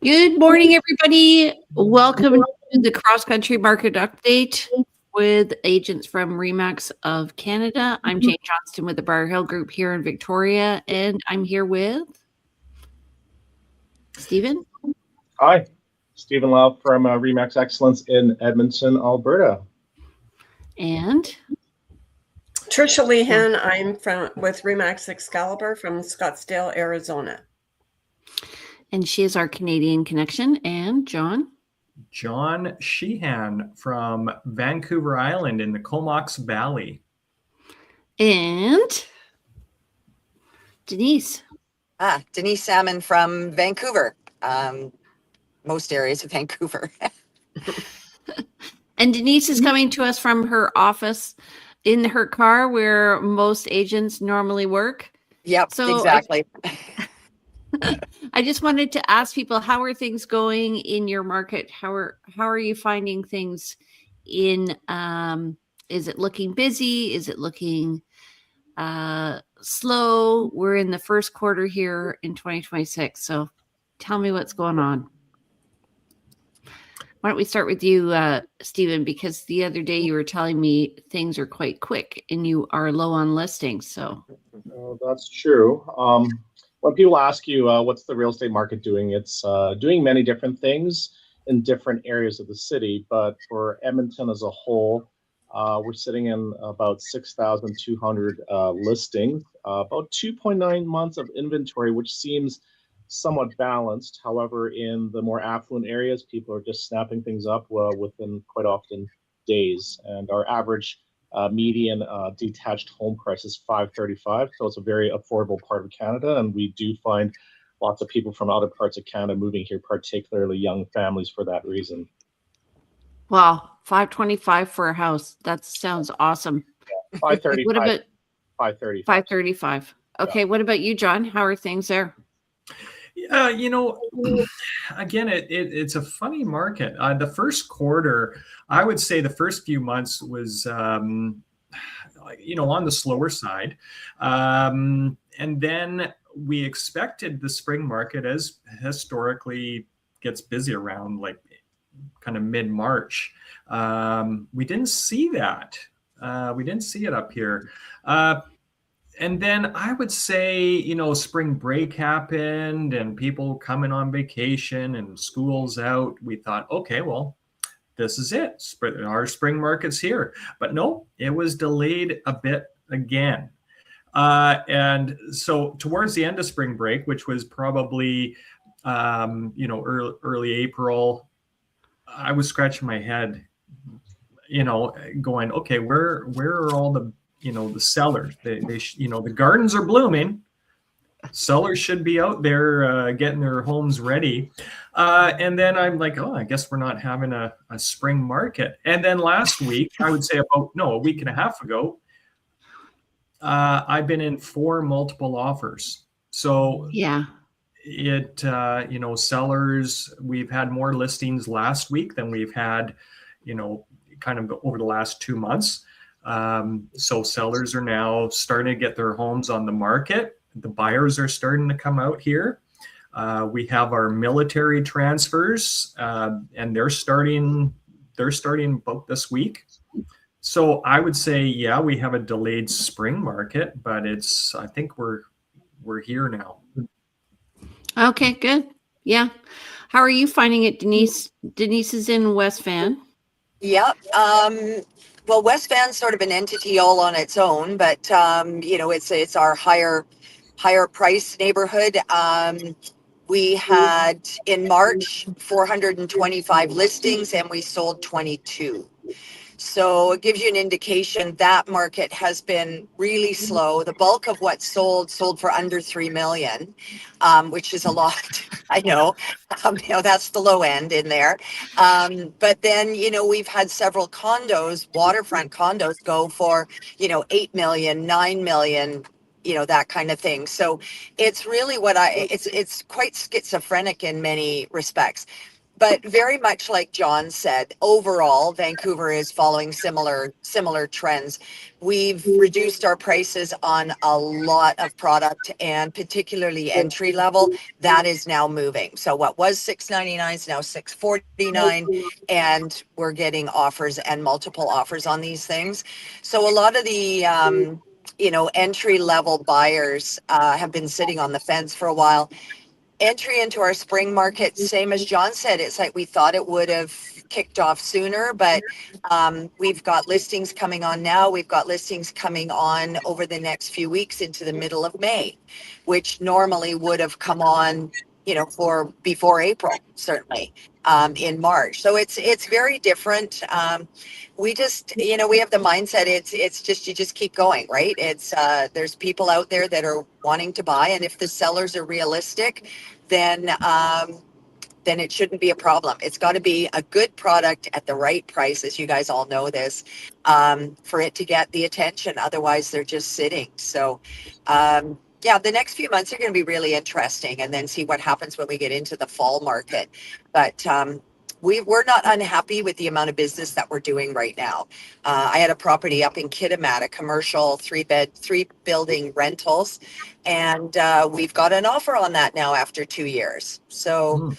Good morning, everybody. Welcome to the Cross Country Market Update with agents from Remax of Canada. I'm Jane Johnston with the Briar Hill Group here in Victoria, and I'm here with Stephen. Hi, Stephen Lau from Remax Excellence in Edmonton, Alberta. And Trisha Lehan, I'm with Remax Excalibur from Scottsdale, Arizona. And she is our Canadian connection. And John Sheehan from Vancouver Island in the Comox Valley. And Denise. Denise Salmon from Vancouver, most areas of Vancouver. And Denise is coming to us from her office in her car where most agents normally work. Yep, so exactly. I just wanted to ask people, how are things going in your market? How are you finding things in, is it looking busy? Is it looking slow? We're in the first quarter here in 2026. So tell me what's going on. Why don't we start with you, Stephen, because the other day you were telling me things are quite quick and you are low on listings. So that's true. When people ask you what's the real estate market doing, it's doing many different things in different areas of the city. But for Edmonton as a whole, we're sitting in about 6,200 listings, about 2.9 months of inventory, which seems somewhat balanced. However, in the more affluent areas, people are just snapping things up within quite often days. And our average median detached home price is $535, so it's a very affordable part of Canada, and we do find lots of people from other parts of Canada moving here, particularly young families, for that reason. Wow, $525 for a house. That sounds awesome. $535. What about $535? $535. Okay, yeah. What about you, John? How are things there? Again, it's a funny market. The first quarter, I would say the first few months was, on the slower side. And then we expected the spring market, as historically gets busy around like kind of mid-March. We didn't see that. We didn't see it up here. And then I would say, spring break happened and people coming on vacation and school's out. We thought, okay, well, this is it. Our spring market's here. But no, it was delayed a bit again. And so towards the end of spring break, which was probably, early April, I was scratching my head, going, okay, where are all the sellers? The gardens are blooming. Sellers should be out there getting their homes ready. And then I'm like, I guess we're not having a spring market. And then last week, I would say a week and a half ago, I've been in 4 multiple offers. So yeah, sellers, we've had more listings last week than we've had, kind of over the last 2 months. So sellers are now starting to get their homes on the market. The buyers are starting to come out here. We have our military transfers, and they're starting about this week. So I would say, yeah, we have a delayed spring market, but I think we're here now. Okay, good. Yeah. How are you finding it, Denise? Denise is in West Van. Yep. Well, West Van's sort of an entity all on its own, but it's our higher price neighborhood. We had in March 425 listings and we sold 22. So it gives you an indication that market has been really slow. The bulk of what sold for under 3 million, which is a lot. I know, that's the low end in there. But then, we've had several waterfront condos go for, 8 million, 9 million, that kind of thing. So it's really it's quite schizophrenic in many respects. but very much like John said, overall, Vancouver is following similar trends. We've reduced our prices on a lot of product, and particularly entry level. That is now moving. So what was $6.99 is now $6.49, and we're getting offers and multiple offers on these things. So a lot of the entry level buyers have been sitting on the fence for a while. Entry into our spring market, same as John said, it's like we thought it would have kicked off sooner, but we've got listings coming on now. We've got listings coming on over the next few weeks into the middle of May, which normally would have come on, for before April, certainly in March. So it's very different. We just, we have the mindset. It's just, you just keep going, right? It's there's people out there that are wanting to buy, and if the sellers are realistic, then it shouldn't be a problem. It's got to be a good product at the right price, as you guys all know this, for it to get the attention. Otherwise, they're just sitting. So, the next few months are going to be really interesting, and then see what happens when we get into the fall market. But we're not unhappy with the amount of business that we're doing right now. I had a property up in Kitimat, a commercial three building rentals, and we've got an offer on that now after 2 years. So,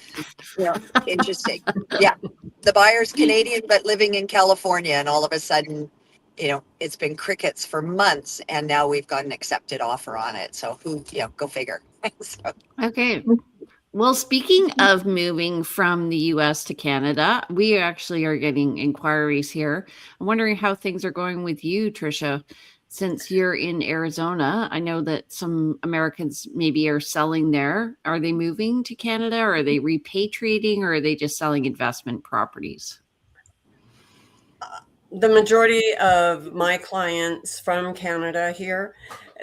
interesting. Yeah, the buyer's Canadian but living in California, and all of a sudden, it's been crickets for months, and now we've got an accepted offer on it. So go figure. So. Okay. Well, speaking of moving from the US to Canada, we actually are getting inquiries here. I'm wondering how things are going with you, Tricia, since you're in Arizona. I know that some Americans maybe are selling there. Are they moving to Canada, or are they repatriating, or are they just selling investment properties? The majority of my clients from Canada here,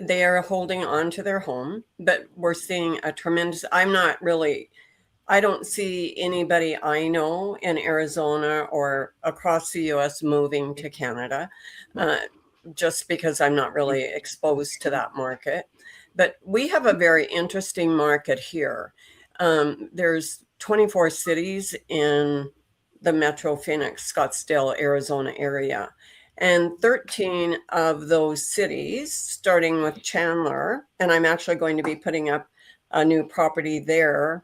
they are holding on to their home, but we're seeing a tremendous, I don't see anybody I know in Arizona or across the US moving to Canada, just because I'm not really exposed to that market. But we have a very interesting market here. There's 24 cities in the Metro Phoenix, Scottsdale, Arizona area. And 13 of those cities, starting with Chandler, and I'm actually going to be putting up a new property there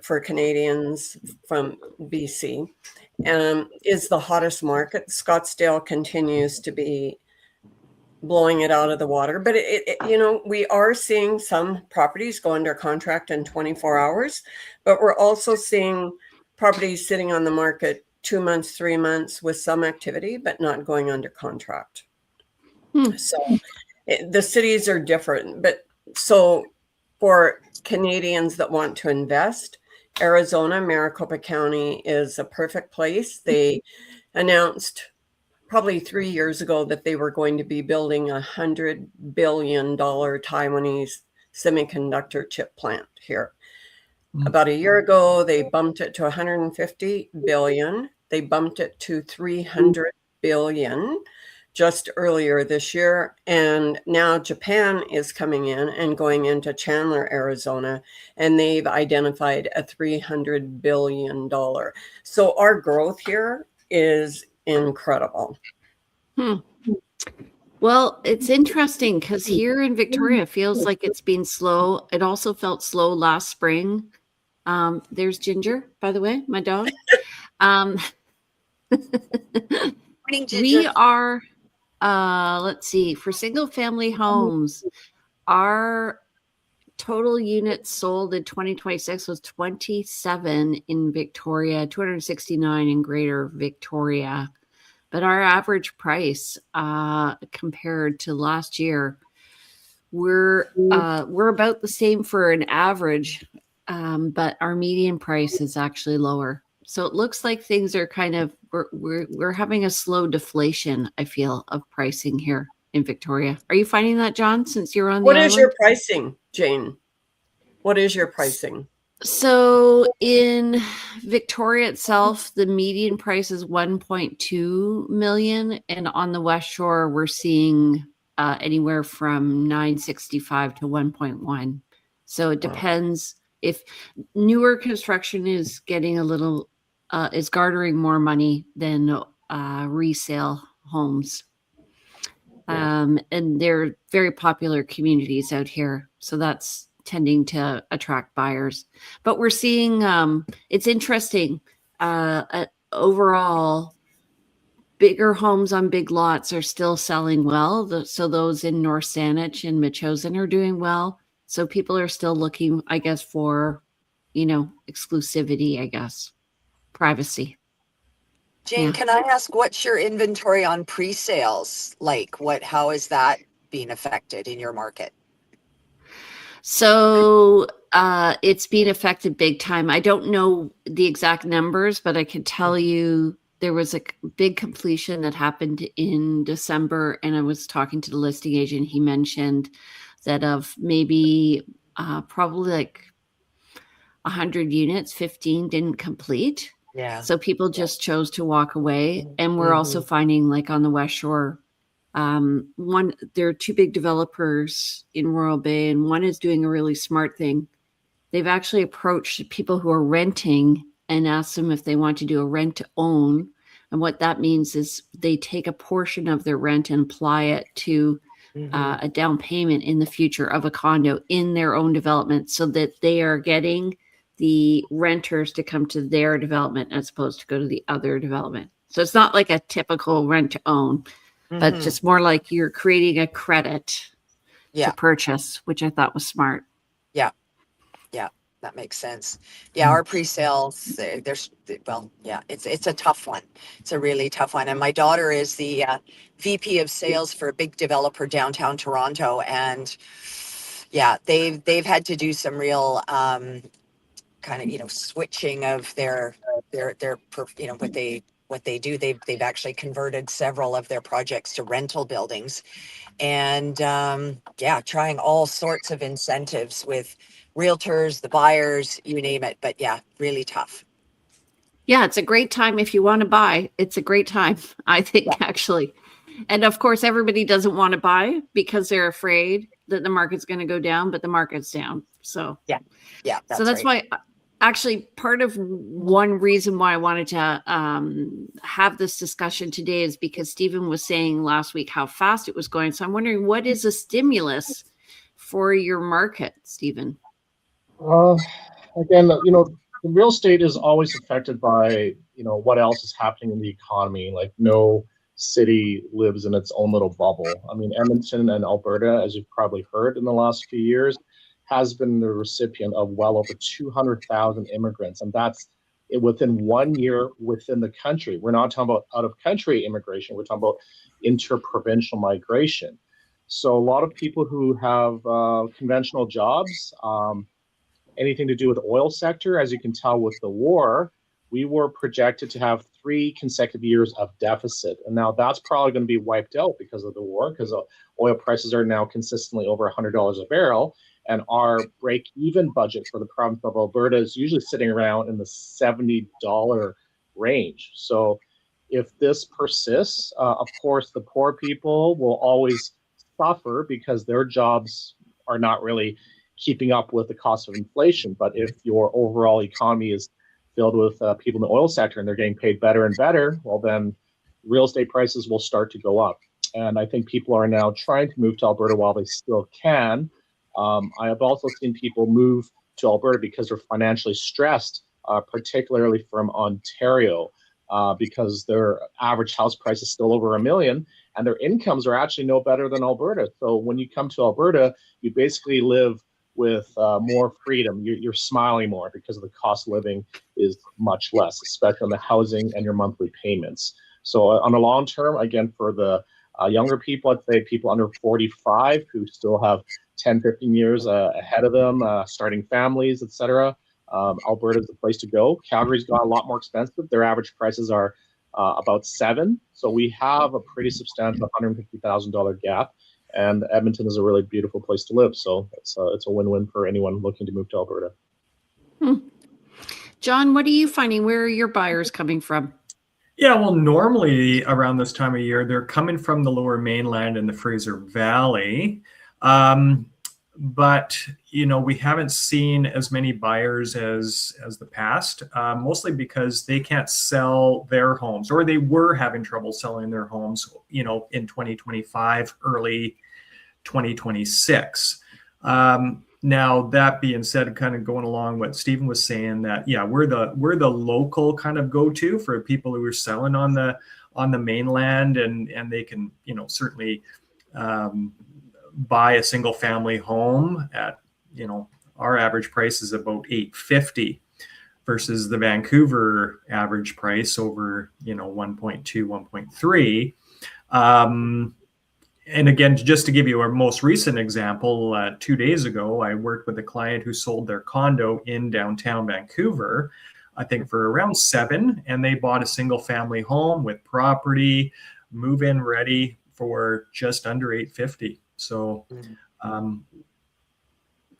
for Canadians from BC, is the hottest market. Scottsdale continues to be blowing it out of the water. But, we are seeing some properties go under contract in 24 hours, but we're also seeing properties sitting on the market 2 months, 3 months with some activity, but not going under contract. So the cities are different. But so for Canadians that want to invest, Arizona, Maricopa County is a perfect place. They announced probably 3 years ago that they were going to be building $100 billion Taiwanese semiconductor chip plant here. About a year ago, they bumped it to 150 billion. They bumped it to 300 billion just earlier this year. And now Japan is coming in and going into Chandler, Arizona, and they've identified a $300 billion. So our growth here is incredible. Well, it's interesting because here in Victoria, it feels like it's been slow. It also felt slow last spring. There's Ginger, by the way, my dog. Morning, Ginger. We are, let's see, for single family homes, our total units sold in 2026 was 27 in Victoria, 269 in Greater Victoria. But our average price compared to last year, we're about the same for an average, but our median price is actually lower. So it looks like things are kind of we're having a slow deflation, I feel, of pricing here in Victoria. Are you finding that, John? Since you're on the island? What is your pricing, Jane? What is your pricing? So in Victoria itself, the median price is 1.2 million, and on the West Shore, we're seeing anywhere from 965 to 1.1. So it depends. If newer construction is getting a little is garnering more money than resale homes. And they're very popular communities out here. So that's tending to attract buyers. But we're seeing, it's interesting, overall, bigger homes on big lots are still selling well. So those in North Saanich and Metchosin are doing well. So people are still looking, I guess, for, exclusivity, I guess, privacy. Jane, Yeah. can I ask what's your inventory on pre-sales like? How is that being affected in your market? So it's being affected big time. I don't know the exact numbers, but I can tell you there was a big completion that happened in December, and I was talking to the listing agent. He mentioned that of maybe probably like 100 units, 15 didn't complete. Yeah. So people just chose to walk away. And we're also finding, like on the West Shore, there are two big developers in Royal Bay, and one is doing a really smart thing. They've actually approached people who are renting and asked them if they want to do a rent to own. And what that means is they take a portion of their rent and apply it to a down payment in the future of a condo in their own development, so that they are getting the renters to come to their development as opposed to go to the other development. So it's not like a typical rent to own, but just more like you're creating a credit to purchase, which I thought was smart. That makes sense. Yeah, our pre-sales, it's a tough one. It's a really tough one. And my daughter is the VP of sales for a big developer downtown Toronto, and they've had to do some real kind of switching of their what they do. They've actually converted several of their projects to rental buildings, and trying all sorts of incentives with realtors, the buyers, you name it. But really tough. Yeah, it's a great time if you want to buy. It's a great time, I think, actually. And of course, everybody doesn't want to buy because they're afraid that the market's going to go down, but the market's down. So that's why, actually, part of one reason why I wanted to have this discussion today is because Stephen was saying last week how fast it was going. So I'm wondering, what is a stimulus for your market, Stephen? Again, the real estate is always affected by, what else is happening in the economy. Like, no city lives in its own little bubble. I mean, Edmonton and Alberta, as you've probably heard in the last few years, has been the recipient of well over 200,000 immigrants. And that's within 1 year within the country. We're not talking about out-of-country immigration. We're talking about interprovincial migration. So a lot of people who have conventional jobs, anything to do with the oil sector, as you can tell with the war, we were projected to have 3 consecutive years of deficit. And now that's probably going to be wiped out because of the war, because oil prices are now consistently over $100 a barrel. And our break-even budget for the province of Alberta is usually sitting around in the $70 range. So if this persists, of course, the poor people will always suffer because their jobs are not really keeping up with the cost of inflation. But if your overall economy is filled with people in the oil sector and they're getting paid better and better, well, then real estate prices will start to go up. And I think people are now trying to move to Alberta while they still can. I have also seen people move to Alberta because they're financially stressed, particularly from Ontario, because their average house price is still over $1 million and their incomes are actually no better than Alberta. So when you come to Alberta, you basically live with more freedom. You're smiling more because of the cost of living is much less, especially on the housing and your monthly payments. So on the long term, again, for the younger people, I'd say people under 45 who still have 10, 15 years ahead of them, starting families, etc. Alberta is the place to go. Calgary's got a lot more expensive. Their average prices are about $7,000. So we have a pretty substantial $150,000 gap. And Edmonton is a really beautiful place to live. So it's a win-win for anyone looking to move to Alberta. John, what are you finding? Where are your buyers coming from? Yeah, well, normally around this time of year, they're coming from the Lower Mainland and the Fraser Valley. but we haven't seen as many buyers as the past, mostly because they can't sell their homes, or they were having trouble selling their homes, in 2025, early 2026. Now, that being said, kind of going along what Stephen was saying, that we're the local kind of go-to for people who are selling on the mainland, and they can certainly buy a single family home at our average price is about $850 versus the Vancouver average price over 1.2, 1.3. And again, just to give you our most recent example, 2 days ago, I worked with a client who sold their condo in downtown Vancouver, I think for around $7 million, and they bought a single family home with property, move-in ready for just under $850. So,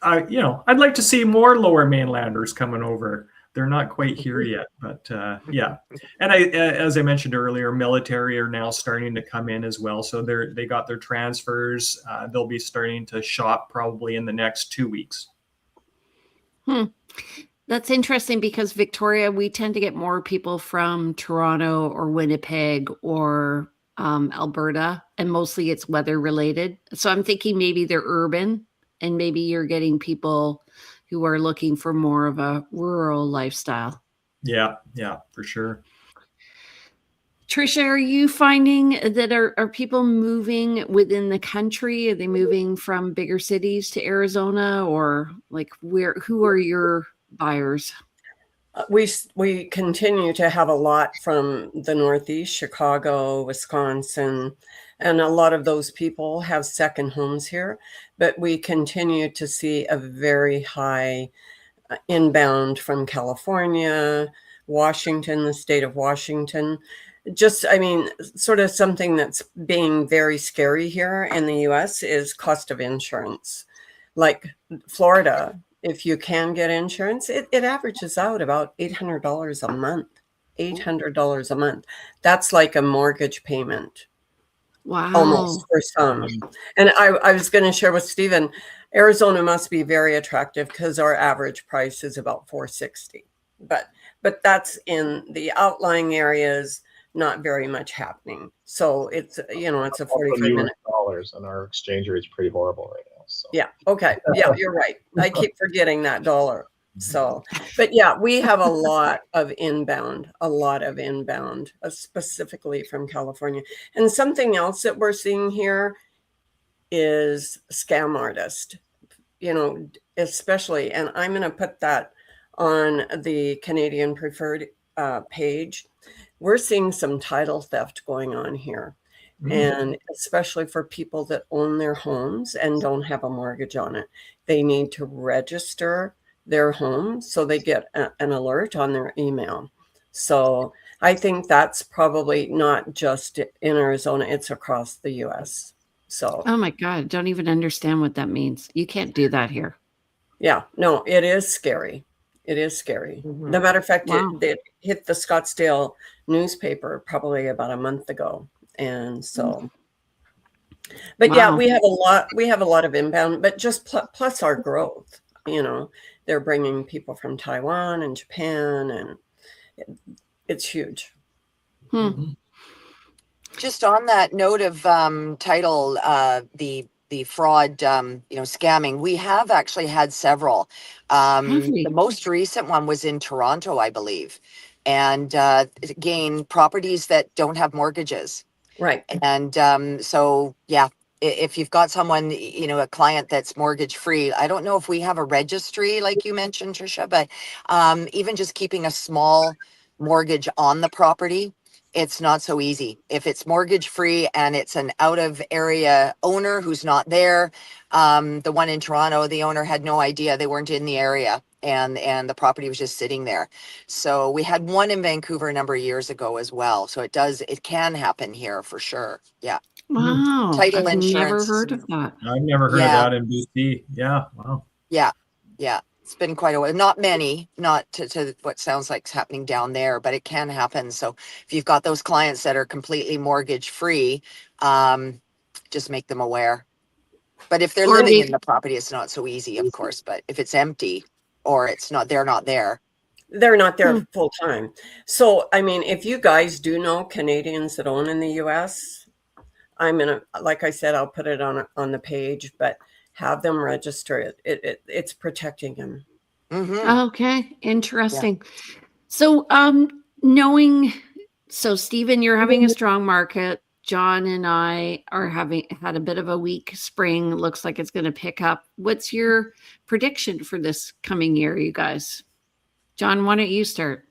I'd like to see more Lower Mainlanders coming over. They're not quite here yet, but And as I mentioned earlier, military are now starting to come in as well. So they got their transfers. They'll be starting to shop probably in the next 2 weeks. That's interesting, because Victoria, we tend to get more people from Toronto or Winnipeg or Alberta, and mostly it's weather related. So I'm thinking maybe they're urban, and maybe you're getting people who are looking for more of a rural lifestyle. Yeah, for sure. Trisha, are you finding that are people moving within the country? Are they moving from bigger cities to Arizona, or like who are your buyers? We continue to have a lot from the Northeast, Chicago, Wisconsin, and a lot of those people have second homes here. But we continue to see a very high inbound from California, Washington, the state of Washington. Sort of something that's being very scary here in the US is cost of insurance. Like Florida, if you can get insurance, it averages out about $800 a month. $800 a month. That's like a mortgage payment. Wow. Almost, for some. And I was going to share with Stephen, Arizona must be very attractive because our average price is about $460. But that's in the outlying areas, not very much happening. So it's a 45-minute dollars, and our exchange rate is pretty horrible right now. So. Yeah. Okay. Yeah, you're right. I keep forgetting that dollar. So, but we have a lot of inbound, specifically from California. And something else that we're seeing here is scam artist, especially, and I'm going to put that on the Canadian Preferred page. We're seeing some title theft going on here. And especially for people that own their homes and don't have a mortgage on it, they need to register their home so they get an alert on their email. So I think that's probably not just in Arizona, it's across the US. So, oh my God, don't even understand what that means. You can't do that here. Yeah, no, it is scary. It is scary. Mm-hmm. The matter of fact, Wow. it hit the Scottsdale newspaper probably about a month ago. And so, but Wow. we have a lot of inbound, but just plus our growth, they're bringing people from Taiwan and Japan, and it's huge. Just on that note of title, the fraud, scamming, we have actually had several. The most recent one was in Toronto, I believe. And again, properties that don't have mortgages. Right. And if you've got someone, a client that's mortgage free, I don't know if we have a registry like you mentioned, Trisha, but even just keeping a small mortgage on the property, it's not so easy. If it's mortgage free and it's an out of area owner who's not there, the one in Toronto, the owner had no idea, they weren't in the area, and the property was just sitting there. So we had one in Vancouver a number of years ago as well. So it can happen here for sure. Yeah. Wow. Title I've insurance. never heard of that. I've never heard of that in BC. Yeah. Wow. Yeah. It's been quite a while. Not many, not to what sounds like is happening down there, but it can happen. So if you've got those clients that are completely mortgage free, just make them aware. But if they're Or living they- in the property, it's not so easy, of course. But if it's empty or it's not, they're not there. They're not there Hmm. full time. So, I mean, if you guys do know Canadians that own in the US, like I said, I'll put it on the page, but have them register it. It's protecting them. Mm-hmm. Okay, interesting. So, Stephen, you're having a strong market. John and I are had a bit of a weak spring. Looks like it's going to pick up. What's your prediction for this coming year, you guys? John, why don't you start?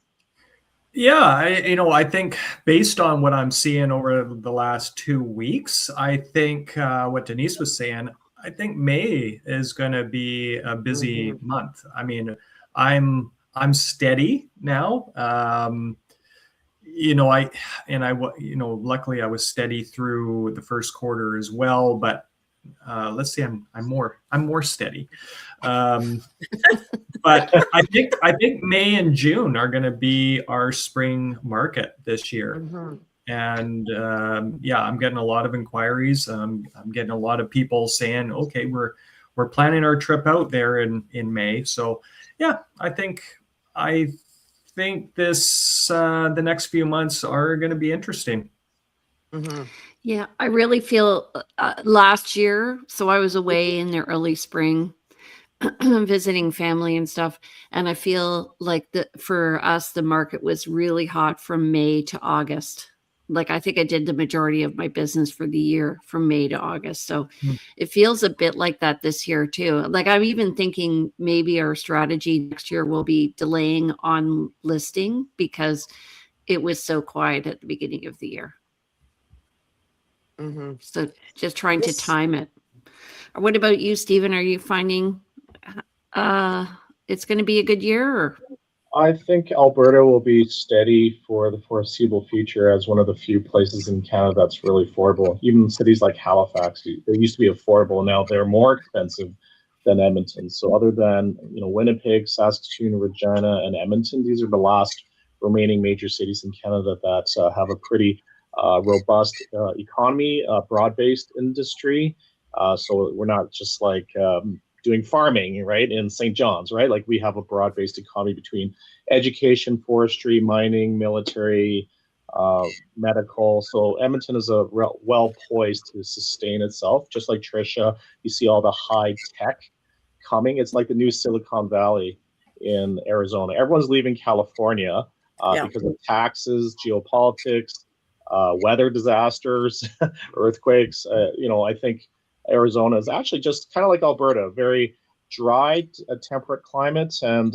Yeah, I think based on what I'm seeing over the last 2 weeks, I think what Denise was saying, I think May is going to be a busy month. I mean, I'm steady now. Luckily I was steady through the first quarter as well, but let's say I'm more steady. But I think May and June are going to be our spring market this year. And I'm getting a lot of inquiries. I'm getting a lot of people saying, okay, we're planning our trip out there in May. So yeah, I think this the next few months are going to be interesting. Yeah, I really feel last year. So I was away in the early spring visiting family and stuff. And I feel like for us, the market was really hot from May to August. Like I think I did the majority of my business for the year from May to August. So it feels a bit like that this year too. Like I'm even thinking maybe our strategy next year will be delaying on listing because it was so quiet at the beginning of the year. So just trying to time it. What about you, Stephen? Are you finding it's going to be a good year? Or? I think Alberta will be steady for the foreseeable future as one of the few places in Canada that's really affordable. Even cities like Halifax, they used to be affordable, now they're more expensive than Edmonton. So other than Winnipeg, Saskatoon, Regina, and Edmonton, these are the last remaining major cities in Canada that have a pretty robust economy, broad-based industry. So we're not just like doing farming, right, in St. John's, right? Like we have a broad-based economy between education, forestry, mining, military, medical. So Edmonton is well poised to sustain itself. Just like Tricia, you see all the high tech coming. It's like the new Silicon Valley in Arizona. Everyone's leaving California because of taxes, geopolitics, weather disasters, earthquakes. I think Arizona is actually just kind of like Alberta, very dry, temperate climate, and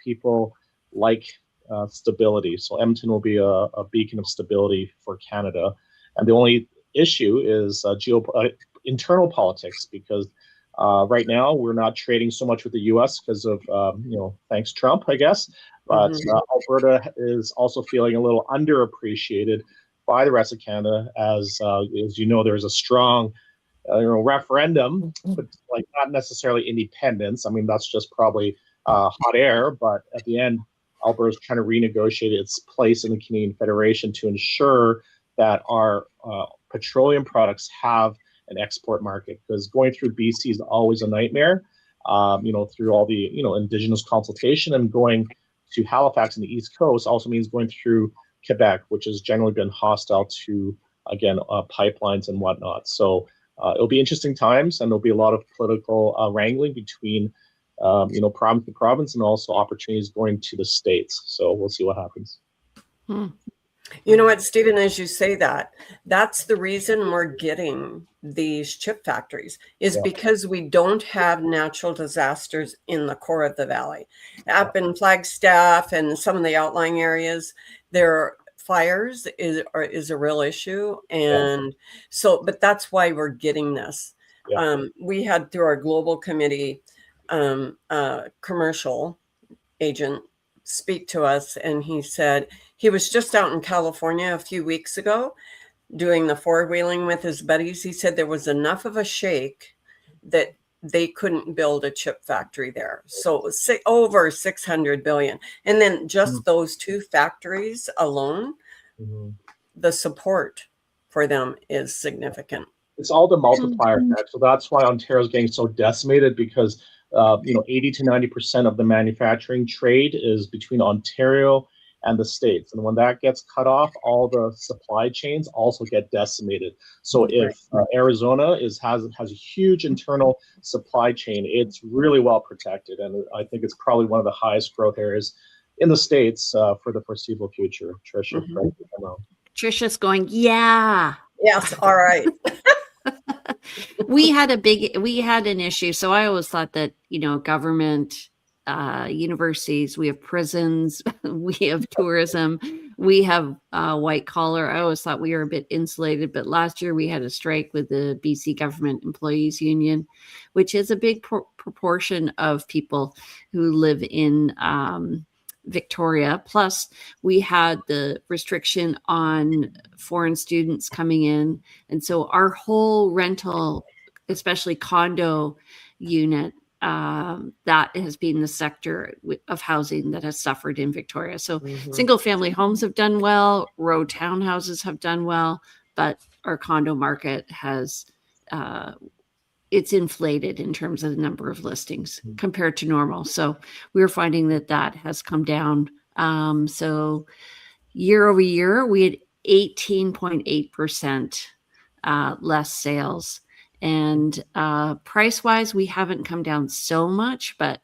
people like stability. So Edmonton will be a beacon of stability for Canada. And the only issue is internal politics, because right now we're not trading so much with the U.S. because of, thanks Trump, I guess. But Alberta is also feeling a little underappreciated by the rest of Canada, as there's a strong referendum, but like not necessarily independence. I mean, that's just probably hot air. But at the end, Alberta is trying to renegotiate its place in the Canadian Federation to ensure that our petroleum products have an export market. Because going through BC is always a nightmare. Through all the Indigenous consultation, and going to Halifax and the East Coast also means going through Quebec, which has generally been hostile to pipelines and whatnot. So. It'll be interesting times, and there'll be a lot of political wrangling between, province to province, and also opportunities going to the states. So we'll see what happens. You know what, Stephen, as you say that's the reason we're getting these chip factories is because we don't have natural disasters in the core of the valley. Up in Flagstaff and some of the outlying areas, there fires is a real issue, and so but that's why we're getting this. We had through our global committee commercial agent speak to us, and he said he was just out in California a few weeks ago doing the four-wheeling with his buddies. He said there was enough of a shake that they couldn't build a chip factory there. So it was over 600 billion. And then just those two factories alone, the support for them is significant. It's all the multiplier effect. So that's why Ontario's getting so decimated, because 80 to 90% of the manufacturing trade is between Ontario and the States. And when that gets cut off, all the supply chains also get decimated. So if Arizona has a huge internal supply chain, it's really well protected. And I think it's probably one of the highest growth areas in the States for the foreseeable future. Tricia, correct me if I'm wrong. Trisha's going, yeah. Yes. All right. We had an issue. So I always thought that, government, universities, we have prisons, we have tourism, we have white collar. I always thought we were a bit insulated, but last year we had a strike with the BC Government Employees Union, which is a big proportion of people who live in Victoria. Plus, we had the restriction on foreign students coming in. And so our whole rental, especially condo unit, that has been the sector of housing that has suffered in Victoria. So single family homes have done well, row townhouses have done well, but our condo market has it's inflated in terms of the number of listings compared to normal. So we're finding that has come down. So year over year, we had 18.8% less sales. And price-wise, we haven't come down so much, but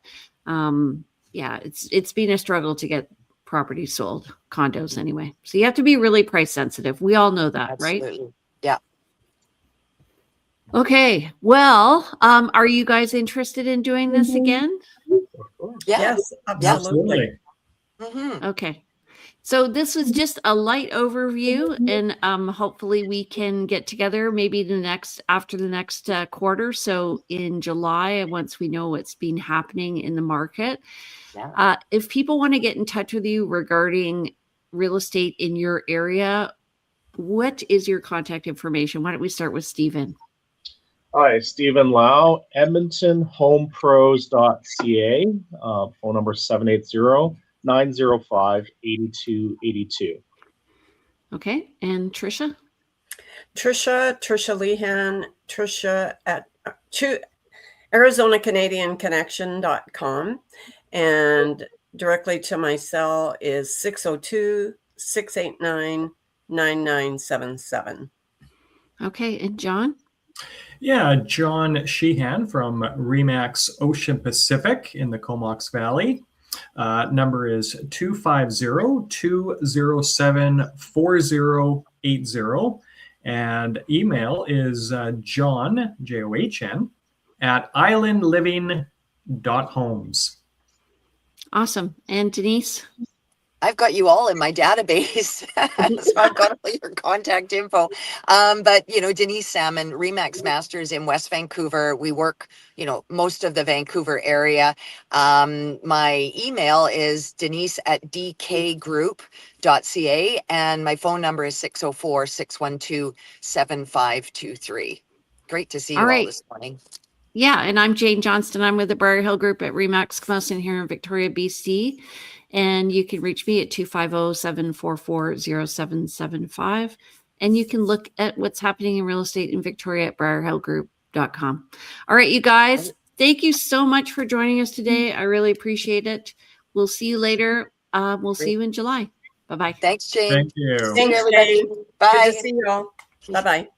it's been a struggle to get properties sold, condos anyway. So you have to be really price sensitive. We all know that, Absolutely. right? Yeah. Okay. Well, are you guys interested in doing this again? Yeah. Yes, absolutely. Mhm. Okay. So this was just a light overview, and hopefully we can get together maybe after the next quarter. So in July, once we know what's been happening in the market, Yeah. if people want to get in touch with you regarding real estate in your area, what is your contact information? Why don't we start with Stephen? Hi, Stephen Lau, EdmontonHomePros.ca, phone number 780-905-8282. Okay. And Trisha? Trisha Lehan, Trisha at ArizonaCanadianConnection.com, and directly to my cell is 602-689-9977. Okay. And John? Yeah, John Sheehan from Remax Ocean Pacific in the Comox Valley. Number is 250-207-4080. And email is John, John, at islandliving.homes. Awesome. And Denise? I've got you all in my database. So I've got all your contact info. But, Denise Salmon, Remax Masters in West Vancouver. We work, most of the Vancouver area. My email is denise@dkgroup.ca, and my phone number is 604-612-7523. Great to see you all this morning. Yeah, and I'm Jane Johnston. I'm with the Briar Hill Group at Remax Camosun here in Victoria, BC. And you can reach me at 250-744-0775. And you can look at what's happening in real estate in Victoria at briarhillgroup.com. All right, you guys, thank you so much for joining us today. I really appreciate it. We'll see you later. We'll see you in July. Bye-bye. Thanks, Jane. Thank you. Thanks, everybody. Jane. Bye. Good to see you all. Bye-bye.